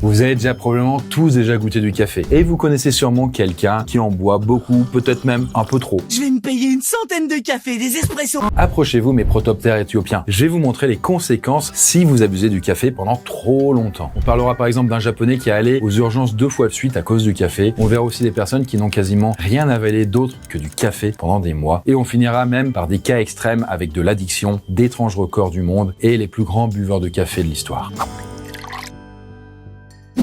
Vous avez déjà probablement tous déjà goûté du café et vous connaissez sûrement quelqu'un qui en boit beaucoup, peut-être même un peu trop. Je vais me payer une centaine de cafés, des espressos. Approchez-vous mes protoptères éthiopiens. Je vais vous montrer les conséquences si vous abusez du café pendant trop longtemps. On parlera par exemple d'un japonais qui est allé aux urgences 2 fois de suite à cause du café. On verra aussi des personnes qui n'ont quasiment rien avalé d'autre que du café pendant des mois. Et on finira même par des cas extrêmes avec de l'addiction, d'étranges records du monde et les plus grands buveurs de café de l'histoire.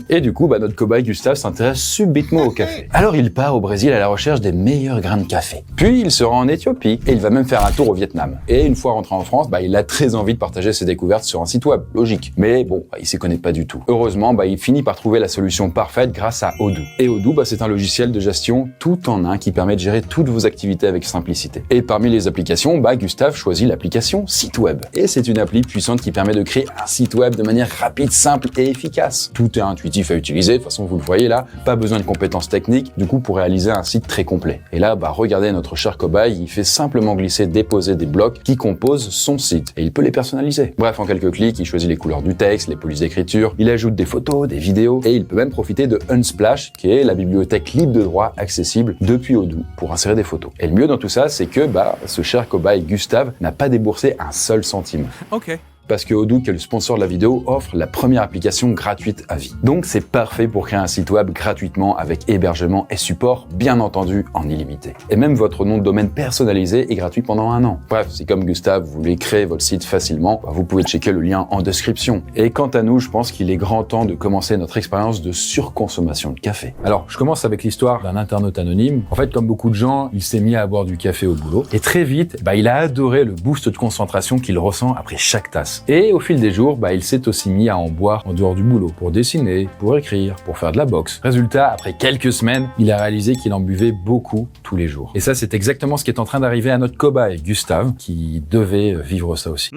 Et du coup, notre cobaye Gustave s'intéresse subitement au café. Alors il part au Brésil à la recherche des meilleurs grains de café. Puis il se rend en Éthiopie et il va même faire un tour au Vietnam. Et une fois rentré en France, il a très envie de partager ses découvertes sur un site web, logique. Mais bon, il s'y connaît pas du tout. Heureusement, il finit par trouver la solution parfaite grâce à Odoo. Et Odoo, c'est un logiciel de gestion tout en un qui permet de gérer toutes vos activités avec simplicité. Et parmi les applications, Gustave choisit l'application Site Web. Et c'est une appli puissante qui permet de créer un site web de manière rapide, simple et efficace. Tout est intuitif à utiliser, de toute façon vous le voyez là, pas besoin de compétences techniques, du coup pour réaliser un site très complet. Et là, regardez notre cher cobaye, il fait simplement glisser, déposer des blocs qui composent son site, et il peut les personnaliser. Bref, en quelques clics, il choisit les couleurs du texte, les polices d'écriture, il ajoute des photos, des vidéos, et il peut même profiter de Unsplash, qui est la bibliothèque libre de droit accessible depuis Odoo, pour insérer des photos. Et le mieux dans tout ça, c'est que ce cher cobaye Gustave n'a pas déboursé un seul centime. Ok. Parce que Odoo, qui est le sponsor de la vidéo, offre la première application gratuite à vie. Donc c'est parfait pour créer un site web gratuitement avec hébergement et support, bien entendu, en illimité. Et même votre nom de domaine personnalisé est gratuit pendant 1 an. Bref, si comme Gustave, vous voulez créer votre site facilement, vous pouvez checker le lien en description. Et quant à nous, je pense qu'il est grand temps de commencer notre expérience de surconsommation de café. Alors, je commence avec l'histoire d'un internaute anonyme. En fait, comme beaucoup de gens, il s'est mis à boire du café au boulot. Et très vite, il a adoré le boost de concentration qu'il ressent après chaque tasse. Et au fil des jours, il s'est aussi mis à en boire en dehors du boulot, pour dessiner, pour écrire, pour faire de la boxe. Résultat, après quelques semaines, il a réalisé qu'il en buvait beaucoup tous les jours. Et ça, c'est exactement ce qui est en train d'arriver à notre cobaye, Gustave, qui devait vivre ça aussi.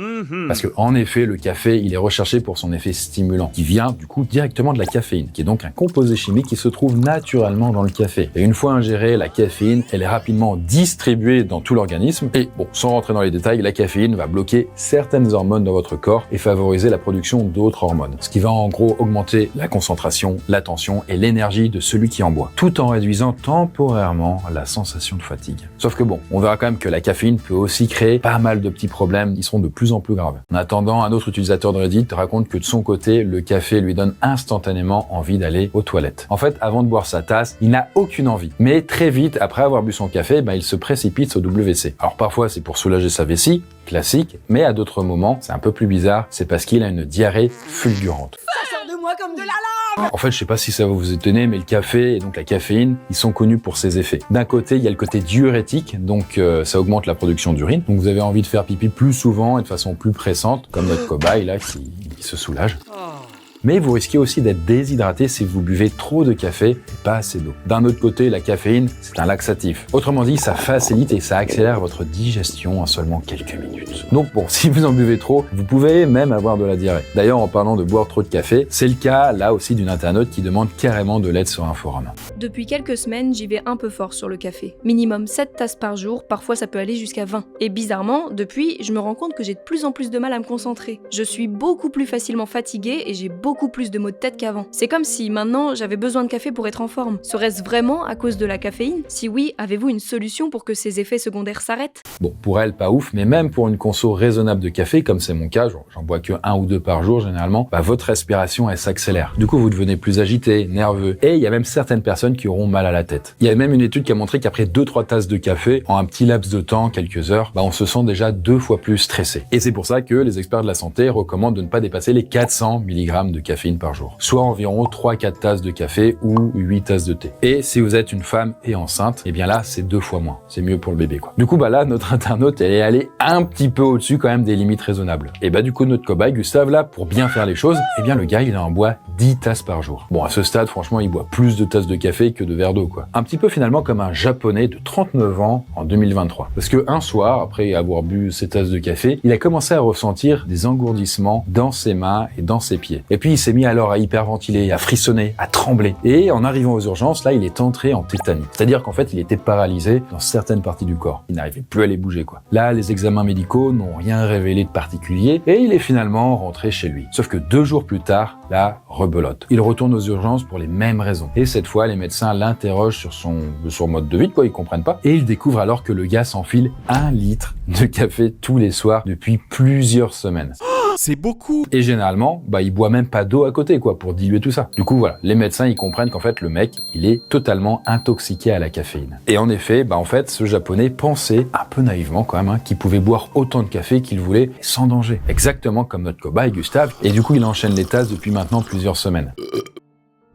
Parce que, en effet, le café, il est recherché pour son effet stimulant, qui vient, du coup, directement de la caféine, qui est donc un composé chimique qui se trouve naturellement dans le café. Et une fois ingérée, la caféine, elle est rapidement distribuée dans tout l'organisme. Et sans rentrer dans les détails, la caféine va bloquer certaines hormones dans votre corps et favoriser la production d'autres hormones. Ce qui va en gros augmenter la concentration, l'attention et l'énergie de celui qui en boit, tout en réduisant temporairement la sensation de fatigue. Sauf que on verra quand même que la caféine peut aussi créer pas mal de petits problèmes qui seront de plus en plus graves. En attendant, un autre utilisateur de Reddit raconte que de son côté, le café lui donne instantanément envie d'aller aux toilettes. En fait, avant de boire sa tasse, il n'a aucune envie. Mais très vite, après avoir bu son café, il se précipite au WC. Alors parfois, c'est pour soulager sa vessie, classique, mais à d'autres moments, c'est un peu plus bizarre, c'est parce qu'il a une diarrhée fulgurante. Ça sort de moi comme de la lave. En fait, je sais pas si ça va vous étonner, mais le café et donc la caféine, ils sont connus pour ses effets. D'un côté, il y a le côté diurétique, donc ça augmente la production d'urine, donc vous avez envie de faire pipi plus souvent et de façon plus pressante, comme notre cobaye là qui se soulage. Mais vous risquez aussi d'être déshydraté si vous buvez trop de café et pas assez d'eau. D'un autre côté, la caféine, c'est un laxatif. Autrement dit, ça facilite et ça accélère votre digestion en seulement quelques minutes. Donc si vous en buvez trop, vous pouvez même avoir de la diarrhée. D'ailleurs, en parlant de boire trop de café, c'est le cas là aussi d'une internaute qui demande carrément de l'aide sur un forum. Depuis quelques semaines, j'y vais un peu fort sur le café. Minimum 7 tasses par jour, parfois ça peut aller jusqu'à 20. Et bizarrement, depuis, je me rends compte que j'ai de plus en plus de mal à me concentrer. Je suis beaucoup plus facilement fatiguée et j'ai beaucoup plus de maux de tête qu'avant. C'est comme si maintenant j'avais besoin de café pour être en forme. Serait-ce vraiment à cause de la caféine? Si oui, avez-vous une solution pour que ces effets secondaires s'arrêtent? Pour elle, pas ouf, mais même pour une conso raisonnable de café, comme c'est mon cas, j'en bois que 1 ou 2 par jour généralement, votre respiration elle s'accélère. Du coup, vous devenez plus agité, nerveux, et il y a même certaines personnes qui auront mal à la tête. Il y a même une étude qui a montré qu'après 2-3 tasses de café, en un petit laps de temps, quelques heures, on se sent déjà 2 fois plus stressé. Et c'est pour ça que les experts de la santé recommandent de ne pas dépasser les 400 mg de caféine par jour, soit environ 3-4 tasses de café ou 8 tasses de thé. Et si vous êtes une femme et enceinte, et bien là, c'est 2 fois moins. C'est mieux pour le bébé, quoi. Du coup, là, notre internaute, elle est allée un petit peu au-dessus quand même des limites raisonnables. Et du coup, notre cobaye, Gustave, là, pour bien faire les choses, le gars, il en boit 10 tasses par jour. À ce stade, franchement, il boit plus de tasses de café café que de verres d'eau, quoi. Un petit peu finalement comme un Japonais de 39 ans en 2023. Parce que un soir, après avoir bu ses tasses de café, il a commencé à ressentir des engourdissements dans ses mains et dans ses pieds. Et puis il s'est mis alors à hyperventiler, à frissonner, à trembler. Et en arrivant aux urgences, là, il est entré en tétanie. C'est-à-dire qu'en fait, il était paralysé dans certaines parties du corps. Il n'arrivait plus à les bouger, quoi. Là, les examens médicaux n'ont rien révélé de particulier et il est finalement rentré chez lui. Sauf que 2 jours plus tard, là, rebelote. Il retourne aux urgences pour les mêmes raisons. Et cette fois, les médecins l'interrogent sur son mode de vie, quoi, ils comprennent pas. Et ils découvrent alors que le gars s'enfile 1 litre de café tous les soirs depuis plusieurs semaines. C'est beaucoup. Et généralement, il boit même pas d'eau à côté, quoi, pour diluer tout ça. Du coup, voilà, les médecins, ils comprennent qu'en fait, le mec, il est totalement intoxiqué à la caféine. Et en effet, en fait, ce Japonais pensait, un peu naïvement quand même, qu'il pouvait boire autant de café qu'il voulait, sans danger. Exactement comme notre cobaye, Gustave. Et du coup, il enchaîne les tasses depuis maintenant plusieurs semaines.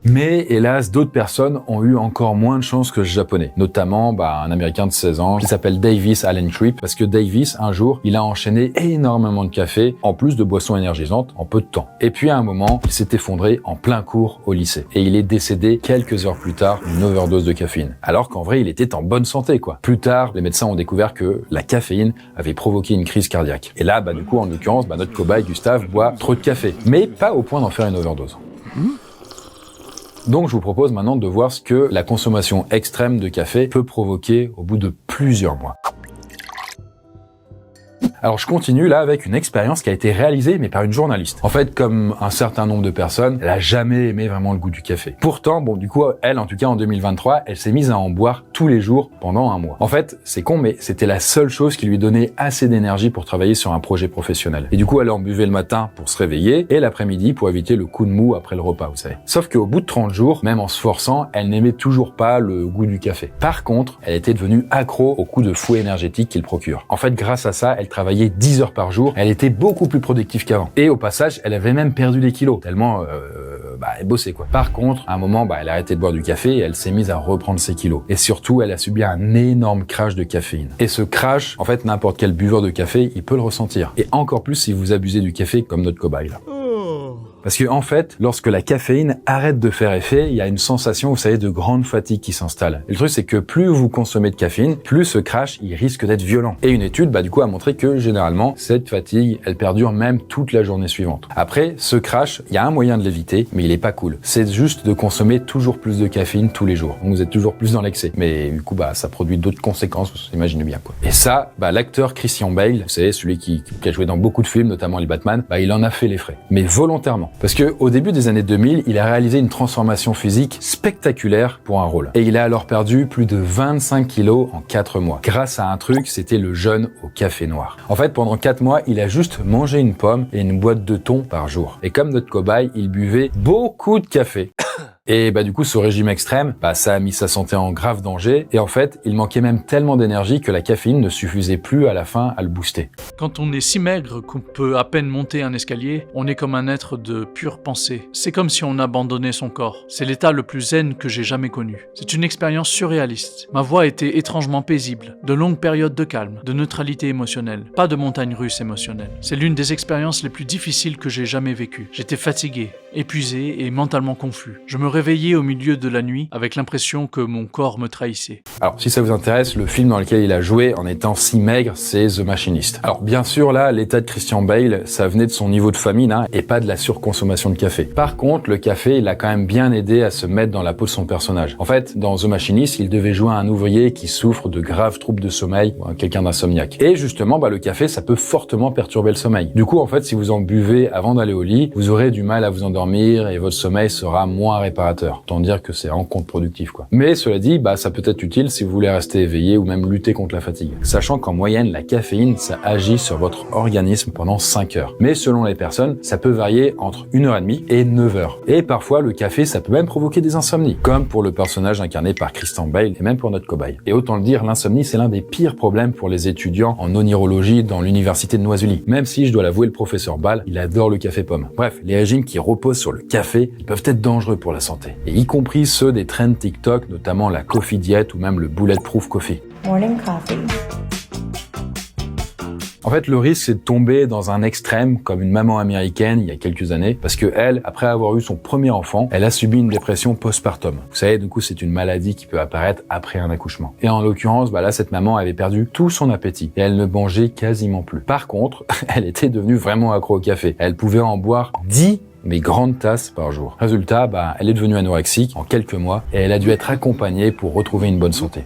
Mais hélas, d'autres personnes ont eu encore moins de chance que ce Japonais. Notamment un Américain de 16 ans qui s'appelle Davis Allen Tripp, parce que Davis, un jour, il a enchaîné énormément de café, en plus de boissons énergisantes, en peu de temps. Et puis à un moment, il s'est effondré en plein cours au lycée. Et il est décédé quelques heures plus tard d'une overdose de caféine. Alors qu'en vrai, il était en bonne santé, quoi. Plus tard, les médecins ont découvert que la caféine avait provoqué une crise cardiaque. Et là, du coup, en l'occurrence, notre cobaye Gustave boit trop de café. Mais pas au point d'en faire une overdose. Donc je vous propose maintenant de voir ce que la consommation extrême de café peut provoquer au bout de plusieurs mois. Alors je continue là avec une expérience qui a été réalisée mais par une journaliste. En fait, comme un certain nombre de personnes, elle a jamais aimé vraiment le goût du café. Pourtant, du coup, elle, en tout cas en 2023, elle s'est mise à en boire tous les jours pendant 1 mois. En fait, c'est con, mais c'était la seule chose qui lui donnait assez d'énergie pour travailler sur un projet professionnel. Et du coup, elle en buvait le matin pour se réveiller et l'après-midi pour éviter le coup de mou après le repas, vous savez. Sauf qu'au bout de 30 jours, même en se forçant, elle n'aimait toujours pas le goût du café. Par contre, elle était devenue accro au coup de fouet énergétique qu'il procure. En fait, grâce à ça, elle travaillait 10 heures par jour, elle était beaucoup plus productive qu'avant. Et au passage, elle avait même perdu des kilos, tellement elle bossait, quoi. Par contre, à un moment, elle a arrêté de boire du café et elle s'est mise à reprendre ses kilos. Et surtout, elle a subi un énorme crash de caféine. Et ce crash, en fait, n'importe quel buveur de café, il peut le ressentir. Et encore plus si vous abusez du café comme notre cobaye, là. Parce que en fait, lorsque la caféine arrête de faire effet, il y a une sensation, vous savez, de grande fatigue qui s'installe. Et le truc, c'est que plus vous consommez de caféine, plus ce crash, il risque d'être violent. Et une étude, du coup, a montré que généralement, cette fatigue, elle perdure même toute la journée suivante. Après, ce crash, il y a un moyen de l'éviter, mais il est pas cool. C'est juste de consommer toujours plus de caféine tous les jours. Donc vous êtes toujours plus dans l'excès. Mais du coup, ça produit d'autres conséquences, vous imaginez bien, quoi. Et ça, l'acteur Christian Bale, vous savez, celui qui a joué dans beaucoup de films, notamment les Batman, il en a fait les frais. Mais volontairement. Parce que au début des années 2000, il a réalisé une transformation physique spectaculaire pour un rôle. Et il a alors perdu plus de 25 kilos en 4 mois. Grâce à un truc, c'était le jeûne au café noir. En fait, pendant 4 mois, il a juste mangé une pomme et une boîte de thon par jour. Et comme notre cobaye, il buvait beaucoup de café. Et du coup, ce régime extrême, ça a mis sa santé en grave danger. Et en fait, il manquait même tellement d'énergie que la caféine ne suffisait plus à la fin à le booster. Quand on est si maigre qu'on peut à peine monter un escalier, on est comme un être de pure pensée. C'est comme si on abandonnait son corps. C'est l'état le plus zen que j'ai jamais connu. C'est une expérience surréaliste. Ma voix était étrangement paisible. De longues périodes de calme, de neutralité émotionnelle. Pas de montagne russe émotionnelle. C'est l'une des expériences les plus difficiles que j'ai jamais vécues. J'étais fatigué, épuisé et mentalement confus. Je me réveillais au milieu de la nuit avec l'impression que mon corps me trahissait. Alors, si ça vous intéresse, le film dans lequel il a joué en étant si maigre, c'est The Machinist. Alors, bien sûr, là, l'état de Christian Bale, ça venait de son niveau de famine, et pas de la surconsommation de café. Par contre, le café, il a quand même bien aidé à se mettre dans la peau de son personnage. En fait, dans The Machinist, il devait jouer un ouvrier qui souffre de graves troubles de sommeil, quelqu'un d'insomniaque. Et justement, le café, ça peut fortement perturber le sommeil. Du coup, en fait, si vous en buvez avant d'aller au lit, vous aurez du mal à vous endormir et votre sommeil sera moins réparateur. Autant dire que c'est en contre-productif, quoi. Mais cela dit, ça peut être utile si vous voulez rester éveillé ou même lutter contre la fatigue. Sachant qu'en moyenne, la caféine, ça agit sur votre organisme pendant 5 heures. Mais selon les personnes, ça peut varier entre 1h30 et 9 heures. Et parfois, le café, ça peut même provoquer des insomnies. Comme pour le personnage incarné par Christian Bale et même pour notre cobaye. Et autant le dire, l'insomnie, c'est l'un des pires problèmes pour les étudiants en onirologie dans l'université de Noisy. Même si, je dois l'avouer, le professeur Bale, il adore le café pomme. Bref, les régimes qui reposent sur le café, ils peuvent être dangereux pour la santé. Et y compris ceux des trends TikTok, notamment la coffee diet ou même le bulletproof coffee. Morning coffee. En fait, le risque, c'est de tomber dans un extrême comme une maman américaine il y a quelques années, parce que elle, après avoir eu son premier enfant, elle a subi une dépression postpartum. Vous savez, du coup, c'est une maladie qui peut apparaître après un accouchement. Et en l'occurrence, là, cette maman avait perdu tout son appétit et elle ne mangeait quasiment plus. Par contre, elle était devenue vraiment accro au café. Elle pouvait en boire 10 grandes tasses par jour. Résultat, elle est devenue anorexique en quelques mois et elle a dû être accompagnée pour retrouver une bonne santé.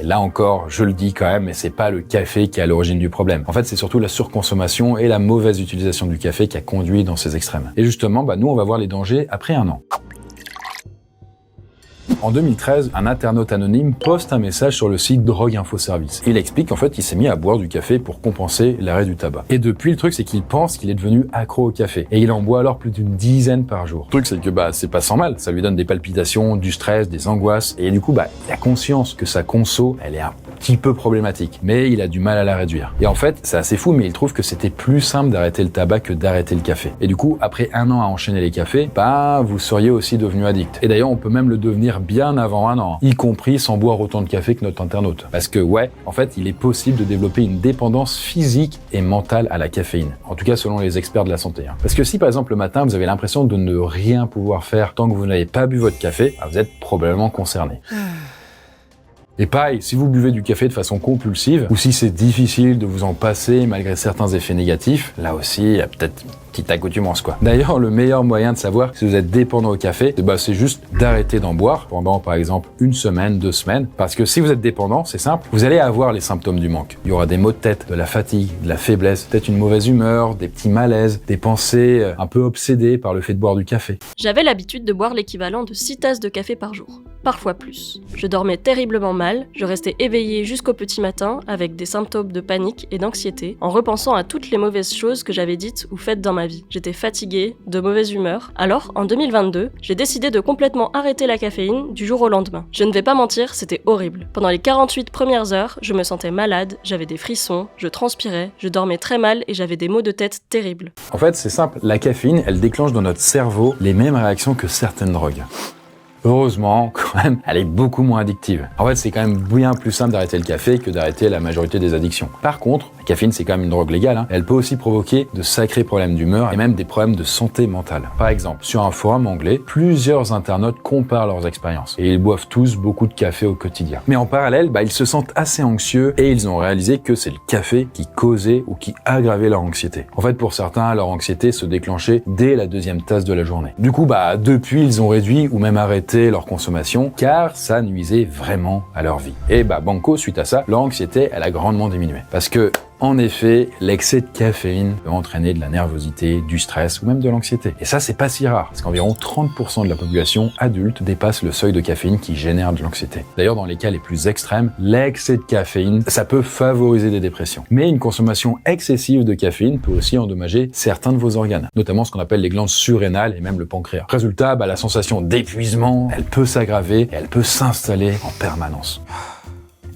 Et là encore, je le dis quand même, mais c'est pas le café qui est à l'origine du problème. En fait, c'est surtout la surconsommation et la mauvaise utilisation du café qui a conduit dans ces extrêmes. Et justement, nous, on va voir les dangers après 1 an. En 2013, un internaute anonyme poste un message sur le site Drogue Info Service. Il explique qu'en fait, il s'est mis à boire du café pour compenser l'arrêt du tabac. Et depuis, le truc, c'est qu'il pense qu'il est devenu accro au café. Et il en boit alors plus d'une dizaine par jour. Le truc, c'est que c'est pas sans mal. Ça lui donne des palpitations, du stress, des angoisses. Et du coup, il a conscience que sa conso, elle est un petit peu problématique. Mais il a du mal à la réduire. Et en fait, c'est assez fou, mais il trouve que c'était plus simple d'arrêter le tabac que d'arrêter le café. Et du coup, après 1 an à enchaîner les cafés, vous seriez aussi devenu addict. Et d'ailleurs, on peut même le devenir bien avant 1 an, y compris sans boire autant de café que notre internaute. Parce que en fait, il est possible de développer une dépendance physique et mentale à la caféine. En tout cas, selon les experts de la santé. Parce que si, par exemple, le matin, vous avez l'impression de ne rien pouvoir faire tant que vous n'avez pas bu votre café, vous êtes probablement concerné. Et pareil, si vous buvez du café de façon compulsive, ou si c'est difficile de vous en passer malgré certains effets négatifs, là aussi, il y a peut-être une petite accoutumance, quoi. D'ailleurs, le meilleur moyen de savoir si vous êtes dépendant au café, c'est juste d'arrêter d'en boire pendant, par exemple, 1 semaine, 2 semaines. Parce que si vous êtes dépendant, c'est simple, vous allez avoir les symptômes du manque. Il y aura des maux de tête, de la fatigue, de la faiblesse, peut-être une mauvaise humeur, des petits malaises, des pensées un peu obsédées par le fait de boire du café. J'avais l'habitude de boire l'équivalent de 6 tasses de café par jour, parfois plus. Je dormais terriblement mal, je restais éveillée jusqu'au petit matin avec des symptômes de panique et d'anxiété en repensant à toutes les mauvaises choses que j'avais dites ou faites dans ma vie. J'étais fatiguée, de mauvaise humeur. Alors, en 2022, j'ai décidé de complètement arrêter la caféine du jour au lendemain. Je ne vais pas mentir, c'était horrible. Pendant les 48 premières heures, je me sentais malade, j'avais des frissons, je transpirais, je dormais très mal et j'avais des maux de tête terribles. En fait, c'est simple, la caféine, elle déclenche dans notre cerveau les mêmes réactions que certaines drogues. Heureusement, quand même, elle est beaucoup moins addictive. En fait, c'est quand même bien plus simple d'arrêter le café que d'arrêter la majorité des addictions. Par contre, la caféine, c'est quand même une drogue légale. Elle peut aussi provoquer de sacrés problèmes d'humeur et même des problèmes de santé mentale. Par exemple, sur un forum anglais, plusieurs internautes comparent leurs expériences. Et ils boivent tous beaucoup de café au quotidien. Mais en parallèle, ils se sentent assez anxieux et ils ont réalisé que c'est le café qui causait ou qui aggravait leur anxiété. En fait, pour certains, leur anxiété se déclenchait dès la 2e tasse de la journée. Du coup, depuis, ils ont réduit ou même arrêté leur consommation car ça nuisait vraiment à leur vie. Et banco, suite à ça, leur anxiété, elle a grandement diminué. Parce que en effet, l'excès de caféine peut entraîner de la nervosité, du stress ou même de l'anxiété. Et ça, c'est pas si rare, parce qu'environ 30% de la population adulte dépasse le seuil de caféine qui génère de l'anxiété. D'ailleurs, dans les cas les plus extrêmes, l'excès de caféine, ça peut favoriser des dépressions. Mais une consommation excessive de caféine peut aussi endommager certains de vos organes, notamment ce qu'on appelle les glandes surrénales et même le pancréas. Résultat, la sensation d'épuisement, elle peut s'aggraver et elle peut s'installer en permanence.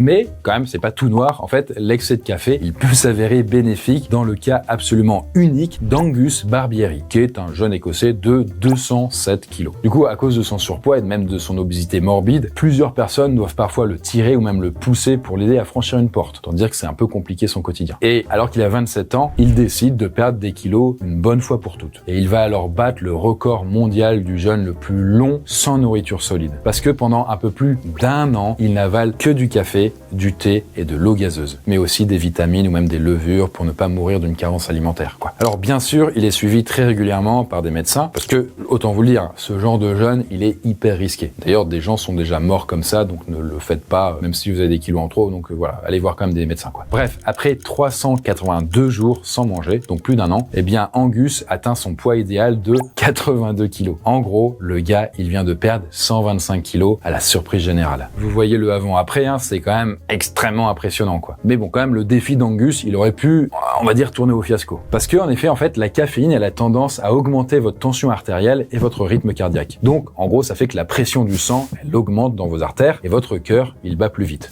Mais quand même, c'est pas tout noir. En fait, l'excès de café, il peut s'avérer bénéfique dans le cas absolument unique d'Angus Barbieri, qui est un jeune Écossais de 207 kilos. Du coup, à cause de son surpoids et même de son obésité morbide, plusieurs personnes doivent parfois le tirer ou même le pousser pour l'aider à franchir une porte. Autant dire que c'est un peu compliqué son quotidien. Et alors qu'il a 27 ans, il décide de perdre des kilos une bonne fois pour toutes. Et il va alors battre le record mondial du jeûne le plus long sans nourriture solide. Parce que pendant un peu plus d'1 an, il n'avale que du café, du thé et de l'eau gazeuse, mais aussi des vitamines ou même des levures pour ne pas mourir d'une carence alimentaire, Alors bien sûr, il est suivi très régulièrement par des médecins, parce que, autant vous le dire, ce genre de jeûne, il est hyper risqué. D'ailleurs, des gens sont déjà morts comme ça, donc ne le faites pas, même si vous avez des kilos en trop, donc voilà, allez voir quand même des médecins, Bref, après 382 jours sans manger, donc plus d'1 an, Angus atteint son poids idéal de 82 kilos. En gros, le gars, il vient de perdre 125 kilos à la surprise générale. Vous voyez le avant-après, c'est quand même extrêmement impressionnant, Mais bon, quand même, le défi d'Angus, il aurait pu, on va dire, tourner au fiasco. Parce que, en effet, la caféine, elle a tendance à augmenter votre tension artérielle et votre rythme cardiaque. Donc, en gros, ça fait que la pression du sang, elle augmente dans vos artères et votre cœur, il bat plus vite.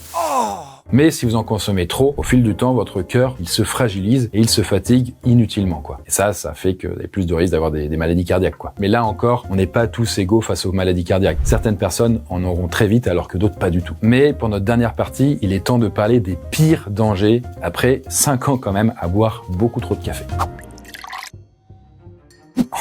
Mais si vous en consommez trop, au fil du temps, votre cœur, il se fragilise et il se fatigue inutilement, quoi. Et ça fait que vous avez plus de risques d'avoir des maladies cardiaques, quoi. Mais là encore, on n'est pas tous égaux face aux maladies cardiaques. Certaines personnes en auront très vite alors que d'autres pas du tout. Mais pour notre dernière partie, il est temps de parler des pires dangers après 5 ans quand même à boire beaucoup trop de café.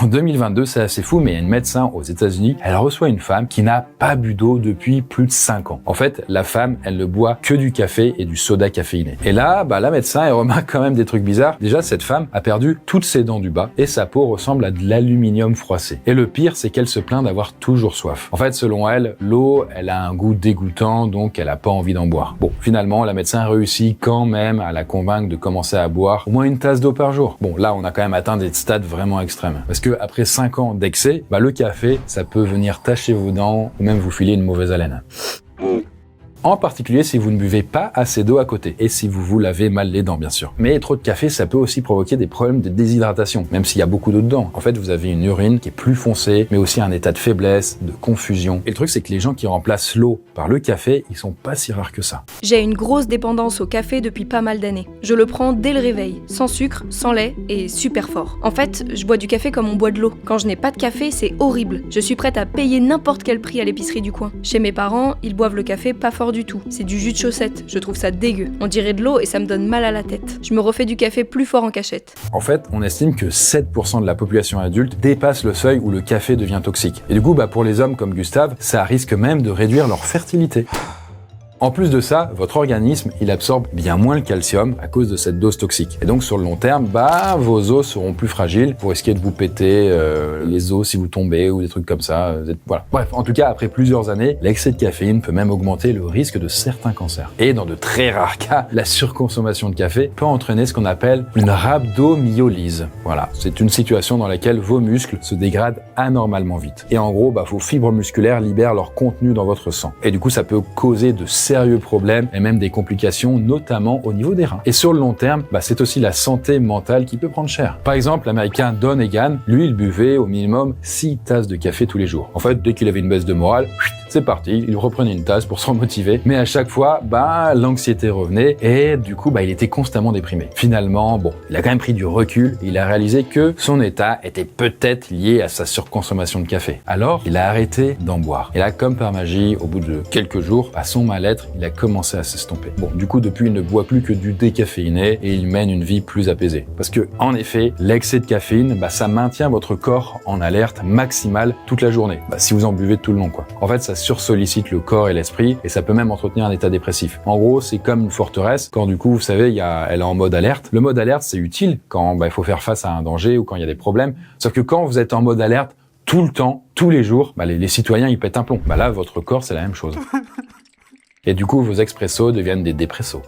En 2022, c'est assez fou, mais il y a une médecin aux États-Unis, elle reçoit une femme qui n'a pas bu d'eau depuis plus de 5 ans. En fait, la femme, elle ne boit que du café et du soda caféiné. Et là, la médecin, elle remarque quand même des trucs bizarres. Déjà, cette femme a perdu toutes ses dents du bas et sa peau ressemble à de l'aluminium froissé. Et le pire, c'est qu'elle se plaint d'avoir toujours soif. En fait, selon elle, l'eau, elle a un goût dégoûtant, donc elle a pas envie d'en boire. Bon, finalement, la médecin réussit quand même à la convaincre de commencer à boire au moins une tasse d'eau par jour. Bon, là, on a quand même atteint des stades vraiment extrêmes. Parce que après 5 ans d'excès, le café, ça peut venir tacher vos dents ou même vous filer une mauvaise haleine. En particulier si vous ne buvez pas assez d'eau à côté et si vous vous lavez mal les dents, bien sûr. Mais trop de café, ça peut aussi provoquer des problèmes de déshydratation, même s'il y a beaucoup d'eau dedans. En fait, vous avez une urine qui est plus foncée, mais aussi un état de faiblesse, de confusion. Et le truc, c'est que les gens qui remplacent l'eau par le café, ils sont pas si rares que ça. J'ai une grosse dépendance au café depuis pas mal d'années. Je le prends dès le réveil, sans sucre, sans lait et super fort. En fait, je bois du café comme on boit de l'eau. Quand je n'ai pas de café, c'est horrible. Je suis prête à payer n'importe quel prix à l'épicerie du coin. Chez mes parents, ils boivent le café pas fort du tout. C'est du jus de chaussette, je trouve ça dégueu. On dirait de l'eau et ça me donne mal à la tête. Je me refais du café plus fort en cachette. En fait, on estime que 7% de la population adulte dépasse le seuil où le café devient toxique. Et du coup, pour les hommes comme Gustave, ça risque même de réduire leur fertilité. En plus de ça, votre organisme, il absorbe bien moins le calcium à cause de cette dose toxique. Et donc sur le long terme, vos os seront plus fragiles. Vous risquez de vous péter les os si vous tombez ou des trucs comme ça. Voilà. Bref, en tout cas, après plusieurs années, l'excès de caféine peut même augmenter le risque de certains cancers. Et dans de très rares cas, la surconsommation de café peut entraîner ce qu'on appelle une rhabdomyolyse. Voilà, c'est une situation dans laquelle vos muscles se dégradent anormalement vite. Et en gros, vos fibres musculaires libèrent leur contenu dans votre sang. Et du coup, ça peut causer de sérieux problèmes et même des complications, notamment au niveau des reins. Et sur le long terme, c'est aussi la santé mentale qui peut prendre cher. Par exemple, l'américain Don Egan, lui, il buvait au minimum 6 tasses de café tous les jours. En fait, dès qu'il avait une baisse de morale, c'est parti, il reprenait une tasse pour se remotiver. Mais à chaque fois, l'anxiété revenait et du coup, il était constamment déprimé. Finalement, il a quand même pris du recul et il a réalisé que son état était peut-être lié à sa surconsommation de café. Alors, il a arrêté d'en boire. Et là, comme par magie, au bout de quelques jours, son mal-être, il a commencé à s'estomper. Du coup, depuis, il ne boit plus que du décaféiné et il mène une vie plus apaisée. Parce que, en effet, l'excès de caféine, ça maintient votre corps en alerte maximale toute la journée. Si vous en buvez tout le long, quoi. En fait, ça sursollicite le corps et l'esprit et ça peut même entretenir un état dépressif. En gros, c'est comme une forteresse quand du coup, vous savez, elle est en mode alerte. Le mode alerte, c'est utile quand il faut faire face à un danger ou quand il y a des problèmes. Sauf que quand vous êtes en mode alerte tout le temps, tous les jours, les citoyens, ils pètent un plomb. Là, votre corps, c'est la même chose. Et du coup, vos expressos deviennent des dépressos.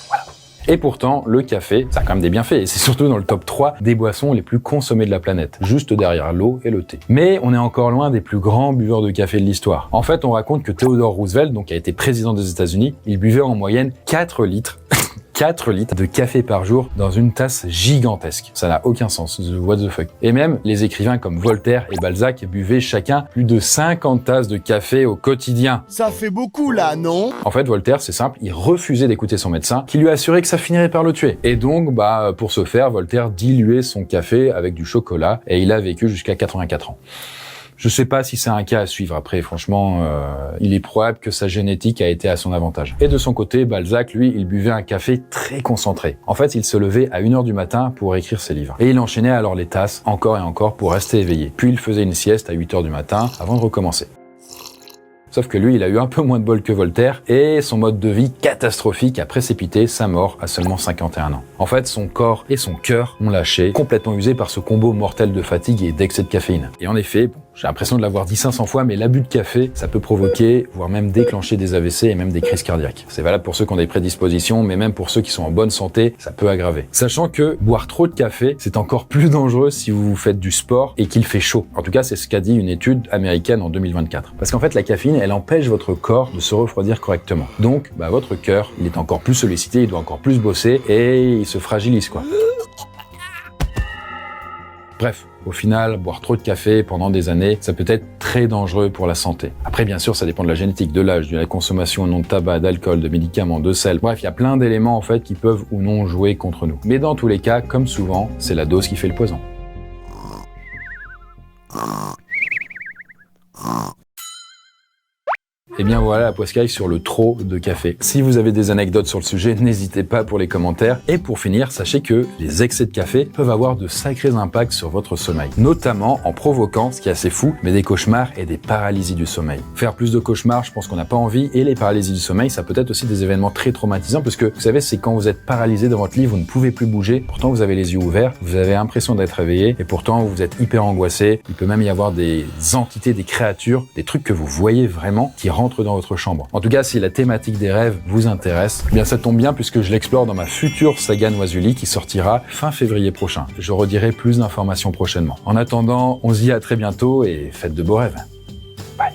Voilà. Et pourtant, le café, ça a quand même des bienfaits. Et c'est surtout dans le top 3 des boissons les plus consommées de la planète. Juste derrière l'eau et le thé. Mais on est encore loin des plus grands buveurs de café de l'histoire. En fait, on raconte que Theodore Roosevelt, qui a été président des États-Unis, il buvait en moyenne 4 litres 4 litres de café par jour dans une tasse gigantesque. Ça n'a aucun sens. What the fuck. Et même, les écrivains comme Voltaire et Balzac buvaient chacun plus de 50 tasses de café au quotidien. Ça fait beaucoup là, non? En fait, Voltaire, c'est simple, il refusait d'écouter son médecin qui lui assurait que ça finirait par le tuer. Et donc, pour ce faire, Voltaire diluait son café avec du chocolat et il a vécu jusqu'à 84 ans. Je sais pas si c'est un cas à suivre après, franchement, il est probable que sa génétique a été à son avantage. Et de son côté, Balzac, lui, il buvait un café très concentré. En fait, il se levait à 1h du matin pour écrire ses livres. Et il enchaînait alors les tasses, encore et encore, pour rester éveillé. Puis il faisait une sieste à 8h du matin avant de recommencer. Sauf que lui, il a eu un peu moins de bol que Voltaire et son mode de vie catastrophique a précipité sa mort à seulement 51 ans. En fait, son corps et son cœur ont lâché, complètement usés par ce combo mortel de fatigue et d'excès de caféine. Et en effet, j'ai l'impression de l'avoir dit 500 fois, mais l'abus de café, ça peut provoquer, voire même déclencher des AVC et même des crises cardiaques. C'est valable pour ceux qui ont des prédispositions, mais même pour ceux qui sont en bonne santé, ça peut aggraver. Sachant que boire trop de café, c'est encore plus dangereux si vous faites du sport et qu'il fait chaud. En tout cas, c'est ce qu'a dit une étude américaine en 2024. Parce qu'en fait, la caféine, elle empêche votre corps de se refroidir correctement. Donc, votre cœur, il est encore plus sollicité, il doit encore plus bosser et il se fragilise, quoi. Bref, Au final, boire trop de café pendant des années, ça peut être très dangereux pour la santé. Après, bien sûr, ça dépend de la génétique, de l'âge, de la consommation ou non de tabac, d'alcool, de médicaments, de sel. Bref, il y a plein d'éléments en fait qui peuvent ou non jouer contre nous. Mais dans tous les cas, comme souvent, c'est la dose qui fait le poison. Et bien voilà la poiscaille sur le trop de café. Si vous avez des anecdotes sur le sujet, n'hésitez pas pour les commentaires. Et pour finir, sachez que les excès de café peuvent avoir de sacrés impacts sur votre sommeil. Notamment en provoquant, ce qui est assez fou, mais des cauchemars et des paralysies du sommeil. Faire plus de cauchemars, je pense qu'on n'a pas envie. Et les paralysies du sommeil, ça peut être aussi des événements très traumatisants parce que, vous savez, c'est quand vous êtes paralysé dans votre lit, vous ne pouvez plus bouger. Pourtant, vous avez les yeux ouverts, vous avez l'impression d'être réveillé et pourtant, vous êtes hyper angoissé. Il peut même y avoir des entités, des créatures, des trucs que vous voyez vraiment qui rentrent dans votre chambre. En tout cas, si la thématique des rêves vous intéresse, eh bien ça tombe bien puisque je l'explore dans ma future saga Noisuli qui sortira fin février prochain. Je redirai plus d'informations prochainement. En attendant, on se dit à très bientôt et faites de beaux rêves. Bye.